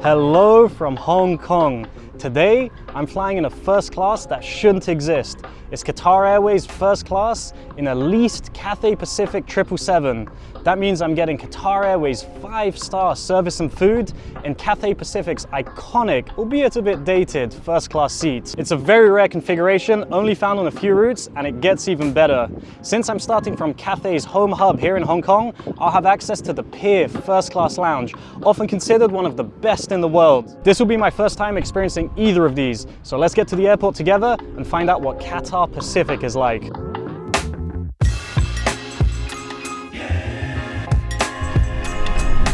Hello from Hong Kong. Today, I'm flying in a first class that shouldn't exist. It's Qatar Airways First Class in a leased Cathay Pacific 777. That means I'm getting Qatar Airways 5-star service and food in Cathay Pacific's iconic, albeit a bit dated, first class seats. It's a very rare configuration, only found on a few routes, and it gets even better. Since I'm starting from Cathay's home hub here in Hong Kong, I'll have access to the Pier First Class Lounge, often considered one of the best in the world. This will be my first time experiencing either of these, so let's get to the airport together and find out what Qatar Pacific is like.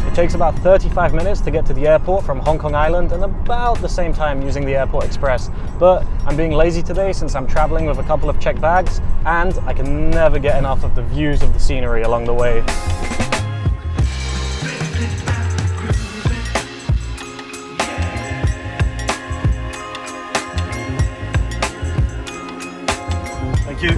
It takes about 35 minutes to get to the airport from Hong Kong Island and about the same time using the Airport Express. But I'm being lazy today since I'm traveling with a couple of checked bags and I can never get enough of the views of the scenery along the way. Thank you.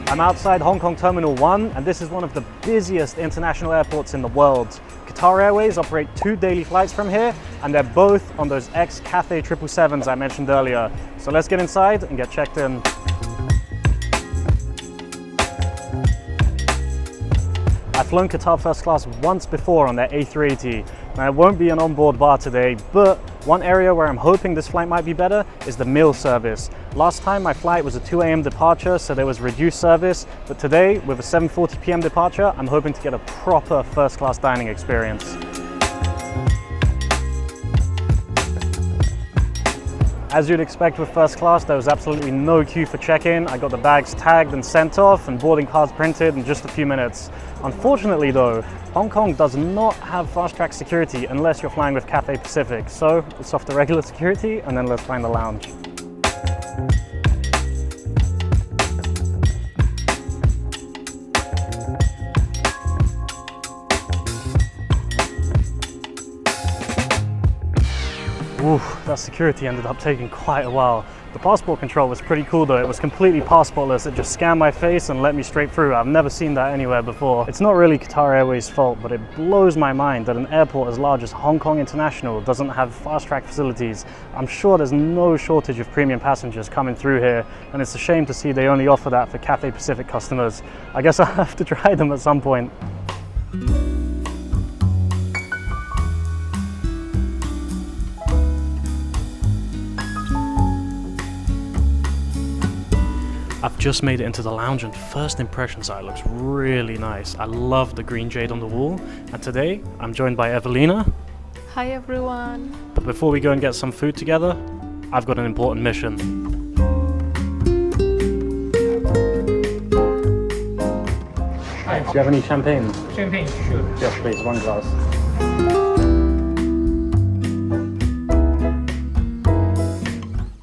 I'm outside Hong Kong Terminal 1 and this is one of the busiest international airports in the world. Qatar Airways operate 2 daily flights from here and they're both on those ex-Cathay 777s I mentioned earlier. So let's get inside and get checked in. I've flown Qatar First Class once before on their A380. Now it won't be an onboard bar today, but one area where I'm hoping this flight might be better is the meal service. Last time my flight was a 2 a.m. departure, so there was reduced service, but today with a 7:40 p.m. departure, I'm hoping to get a proper first class dining experience. As you'd expect with first class, there was absolutely no queue for check-in. I got the bags tagged and sent off and boarding cards printed in just a few minutes. Unfortunately though, Hong Kong does not have fast-track security unless you're flying with Cathay Pacific. So it's off the regular security and then let's find the lounge. Oof, that security ended up taking quite a while. The passport control was pretty cool though. It was completely passportless. It just scanned my face and let me straight through. I've never seen that anywhere before. It's not really Qatar Airways' fault, but it blows my mind that an airport as large as Hong Kong International doesn't have fast-track facilities. I'm sure there's no shortage of premium passengers coming through here, and it's a shame to see they only offer that for Cathay Pacific customers. I guess I'll have to try them at some point. I've just made it into the lounge and first impressions are it looks really nice. I love the green jade on the wall, and today I'm joined by Evelina. Hi everyone. But before we go and get some food together, I've got an important mission. Hi. Do you have any champagne? Champagne, sure. Yes please, 1 glass.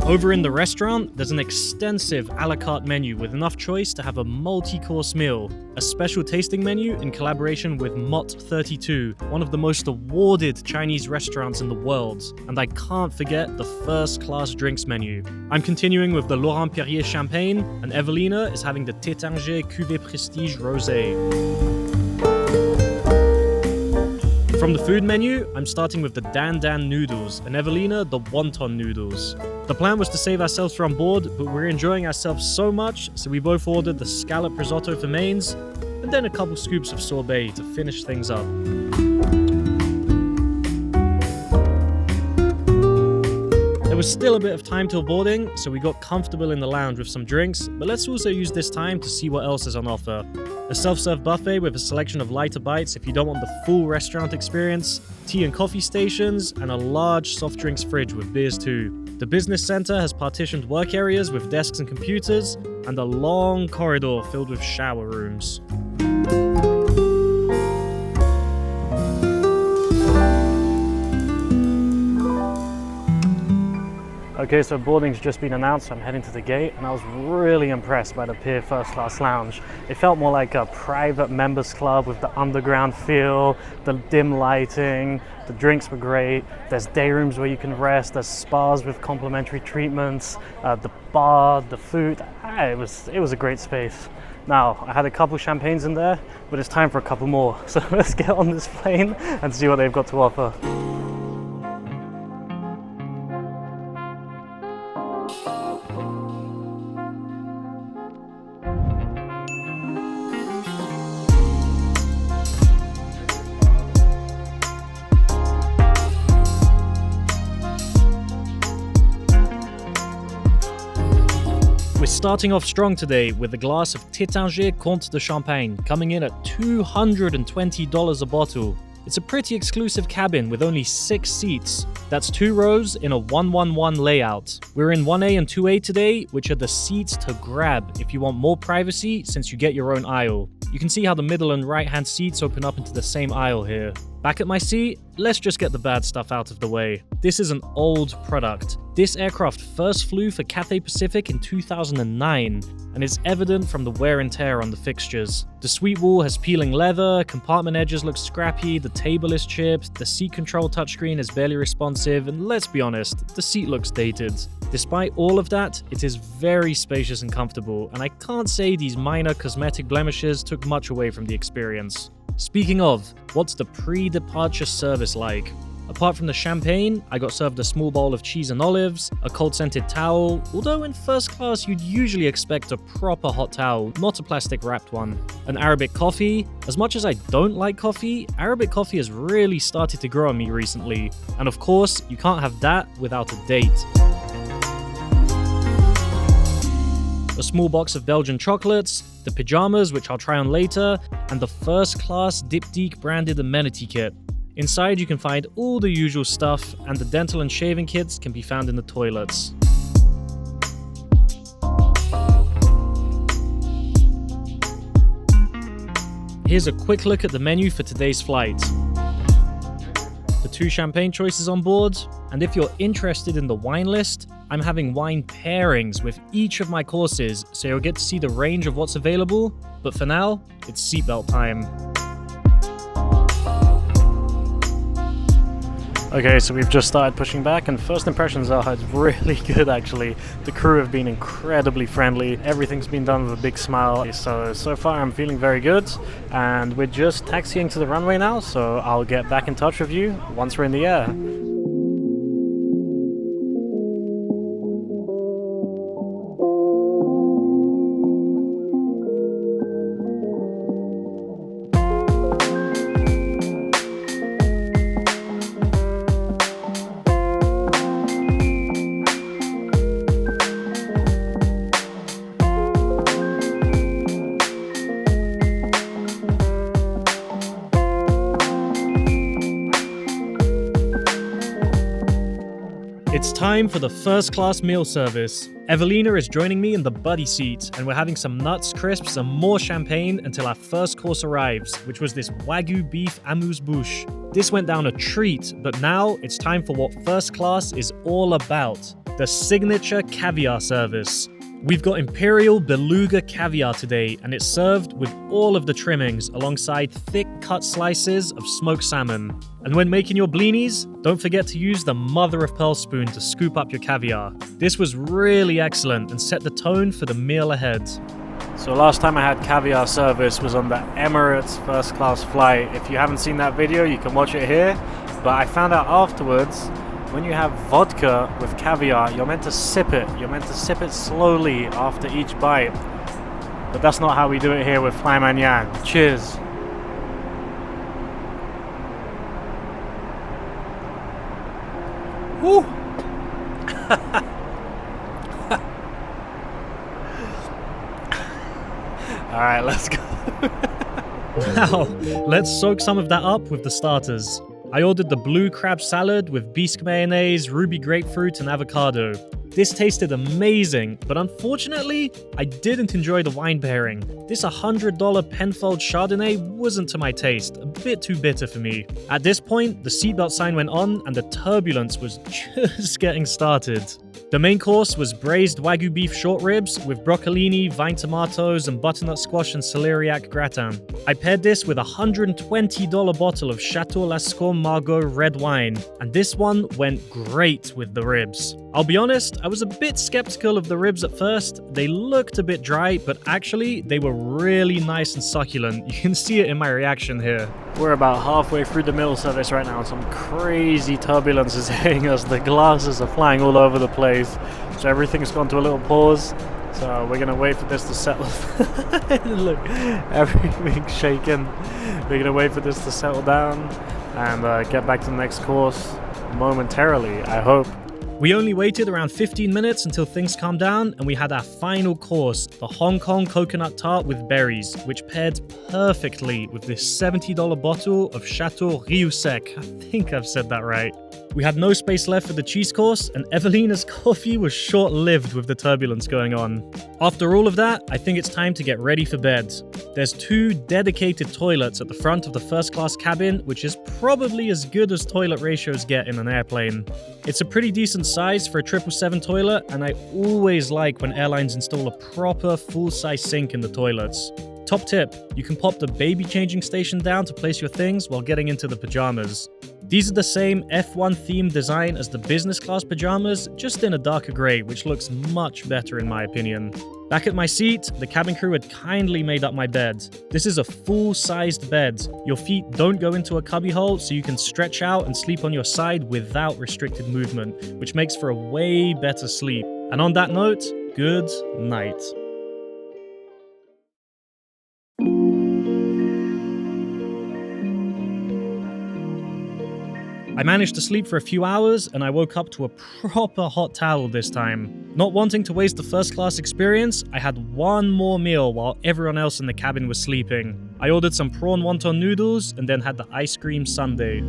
Over in the restaurant, there's an extensive a la carte menu with enough choice to have a multi-course meal, a special tasting menu in collaboration with Mott 32, one of the most awarded Chinese restaurants in the world, and I can't forget the first class drinks menu. I'm continuing with the Laurent Perrier champagne, and Evelina is having the Tétanger Cuvée Prestige Rosé. From the food menu, I'm starting with the Dan Dan noodles and Evelina the wonton noodles. The plan was to save ourselves for on board, but we're enjoying ourselves so much, so we both ordered the scallop risotto for mains, and then a couple scoops of sorbet to finish things up. There was still a bit of time till boarding, so we got comfortable in the lounge with some drinks, but let's also use this time to see what else is on offer. A self-serve buffet with a selection of lighter bites if you don't want the full restaurant experience, tea and coffee stations, and a large soft drinks fridge with beers too. The business center has partitioned work areas with desks and computers, and a long corridor filled with shower rooms. Okay, so boarding's just been announced, so I'm heading to the gate, and I was really impressed by the Pier First Class Lounge. It felt more like a private members club with the underground feel, the dim lighting, the drinks were great, there's day rooms where you can rest, there's spas with complimentary treatments, the bar, the food, it was a great space. Now, I had a couple champagnes in there, but it's time for a couple more. So let's get on this plane and see what they've got to offer. We're starting off strong today with a glass of Tétinger Comte de Champagne, coming in at $220 a bottle. It's a pretty exclusive cabin with only 6 seats. That's 2 rows in a 1-1-1 layout. We're in 1A and 2A today, which are the seats to grab if you want more privacy since you get your own aisle. You can see how the middle and right-hand seats open up into the same aisle here. Back at my seat, let's just get the bad stuff out of the way. This is an old product. This aircraft first flew for Cathay Pacific in 2009, and it's evident from the wear and tear on the fixtures. The suite wall has peeling leather, compartment edges look scrappy, the table is chipped, the seat control touchscreen is barely responsive, and let's be honest, the seat looks dated. Despite all of that, it is very spacious and comfortable, and I can't say these minor cosmetic blemishes took much away from the experience. Speaking of, what's the pre-departure service like? Apart from the champagne, I got served a small bowl of cheese and olives, a cold-scented towel, although in first class you'd usually expect a proper hot towel, not a plastic wrapped one. An Arabic coffee. As much as I don't like coffee, Arabic coffee has really started to grow on me recently. And of course, you can't have that without a date. A small box of Belgian chocolates, the pajamas which I'll try on later, and the first class Diptyque branded amenity kit. Inside you can find all the usual stuff, and the dental and shaving kits can be found in the toilets. Here's a quick look at the menu for today's flight. The 2 champagne choices on board, and if you're interested in the wine list, I'm having wine pairings with each of my courses, so you'll get to see the range of what's available, but for now, it's seatbelt time. Okay, so we've just started pushing back, and first impressions are it's really good actually. The crew have been incredibly friendly, everything's been done with a big smile, so far I'm feeling very good, and we're just taxiing to the runway now, so I'll get back in touch with you once we're in the air. It's time for the first class meal service. Evelina is joining me in the buddy seat, and we're having some nuts, crisps, and more champagne until our first course arrives, which was this Wagyu beef amuse-bouche. This went down a treat, but now it's time for what first class is all about, the signature caviar service. We've got Imperial Beluga caviar today, and it's served with all of the trimmings alongside thick cut slices of smoked salmon. And when making your blinis, don't forget to use the mother of pearl spoon to scoop up your caviar. This was really excellent and set the tone for the meal ahead. So last time I had caviar service was on the Emirates first class flight. If you haven't seen that video, you can watch it here. But I found out afterwards, when you have vodka with caviar, you're meant to sip it. You're meant to sip it slowly after each bite. But that's not how we do it here with Fly Man Yan. Cheers. Woo! Alright, let's go. Now, let's soak some of that up with the starters. I ordered the blue crab salad with bisque mayonnaise, ruby grapefruit, and avocado. This tasted amazing, but unfortunately, I didn't enjoy the wine pairing. This $100 Penfold Chardonnay wasn't to my taste, a bit too bitter for me. At this point, the seatbelt sign went on and the turbulence was just getting started. The main course was braised Wagyu beef short ribs with broccolini, vine tomatoes, and butternut squash and celeriac gratin. I paired this with a $120 bottle of Chateau Lascaux Margaux red wine, and this one went great with the ribs. I'll be honest, I was a bit skeptical of the ribs at first. They looked a bit dry, but actually they were really nice and succulent. You can see it in my reaction here. We're about halfway through the middle service right now. Some crazy turbulence is hitting us. The glasses are flying all over the place. So everything's gone to a little pause. So we're gonna wait for this to settle. Look, everything's shaking. We're gonna wait for this to settle down and get back to the next course momentarily, I hope. We only waited around 15 minutes until things calmed down, and we had our final course, the Hong Kong coconut tart with berries, which paired perfectly with this $70 bottle of Chateau Riusec. I think I've said that right. We had no space left for the cheese course, and Evelina's coffee was short-lived with the turbulence going on. After all of that, I think it's time to get ready for bed. There's 2 dedicated toilets at the front of the first class cabin, which is probably as good as toilet ratios get in an airplane. It's a pretty decent size for a 777 toilet, and I always like when airlines install a proper full-size sink in the toilets. Top tip, you can pop the baby changing station down to place your things while getting into the pajamas. These are the same F1 themed design as the business class pajamas, just in a darker grey, which looks much better in my opinion. Back at my seat, the cabin crew had kindly made up my bed. This is a full-sized bed. Your feet don't go into a cubbyhole, so you can stretch out and sleep on your side without restricted movement, which makes for a way better sleep. And on that note, good night. I managed to sleep for a few hours, and I woke up to a proper hot towel this time. Not wanting to waste the first class experience, I had one more meal while everyone else in the cabin was sleeping. I ordered some prawn wonton noodles and then had the ice cream sundae.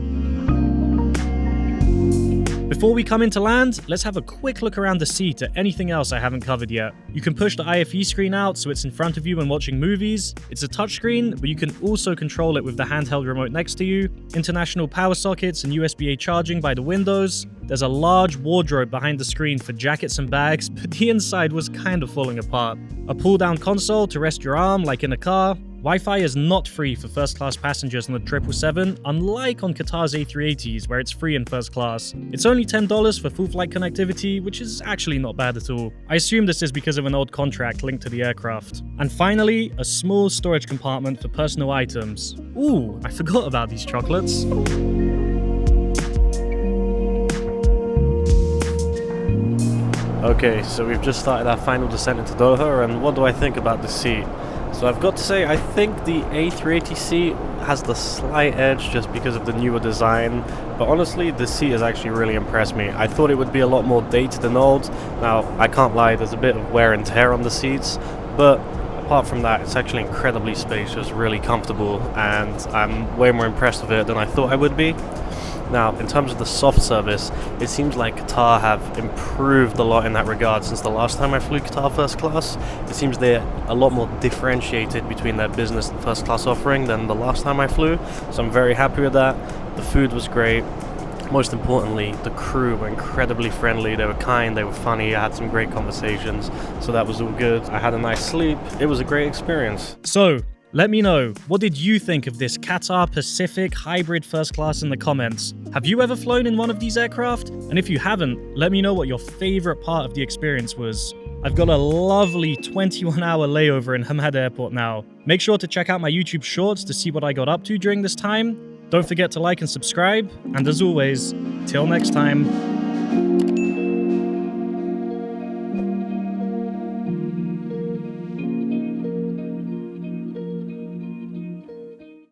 Before we come into land, let's have a quick look around the seat at anything else I haven't covered yet. You can push the IFE screen out so it's in front of you when watching movies. It's a touchscreen, but you can also control it with the handheld remote next to you. International power sockets and USB-A charging by the windows. There's a large wardrobe behind the screen for jackets and bags, but the inside was kind of falling apart. A pull-down console to rest your arm like in a car. Wi-Fi is not free for first-class passengers on the 777, unlike on Qatar's A380s, where it's free in first class. It's only $10 for full-flight connectivity, which is actually not bad at all. I assume this is because of an old contract linked to the aircraft. And finally, a small storage compartment for personal items. Ooh, I forgot about these chocolates. Okay, so we've just started our final descent into Doha, and what do I think about the seat? So I've got to say, I think the A380 seat has the slight edge just because of the newer design, but honestly, the seat has actually really impressed me. I thought it would be a lot more dated and old. Now, I can't lie, there's a bit of wear and tear on the seats, but apart from that, it's actually incredibly spacious, really comfortable, and I'm way more impressed with it than I thought I would be. Now, in terms of the soft service, it seems like Qatar have improved a lot in that regard since the last time I flew Qatar First Class. It seems they're a lot more differentiated between their business and first class offering than the last time I flew, so I'm very happy with that. The food was great. Most importantly, the crew were incredibly friendly. They were kind, they were funny, I had some great conversations, so that was all good. I had a nice sleep. It was a great experience. So, let me know, what did you think of this Qatar Pacific hybrid first class in the comments? Have you ever flown in one of these aircraft? And if you haven't, let me know what your favorite part of the experience was. I've got a lovely 21-hour layover in Hamad Airport now. Make sure to check out my YouTube shorts to see what I got up to during this time. Don't forget to like and subscribe, and as always, till next time.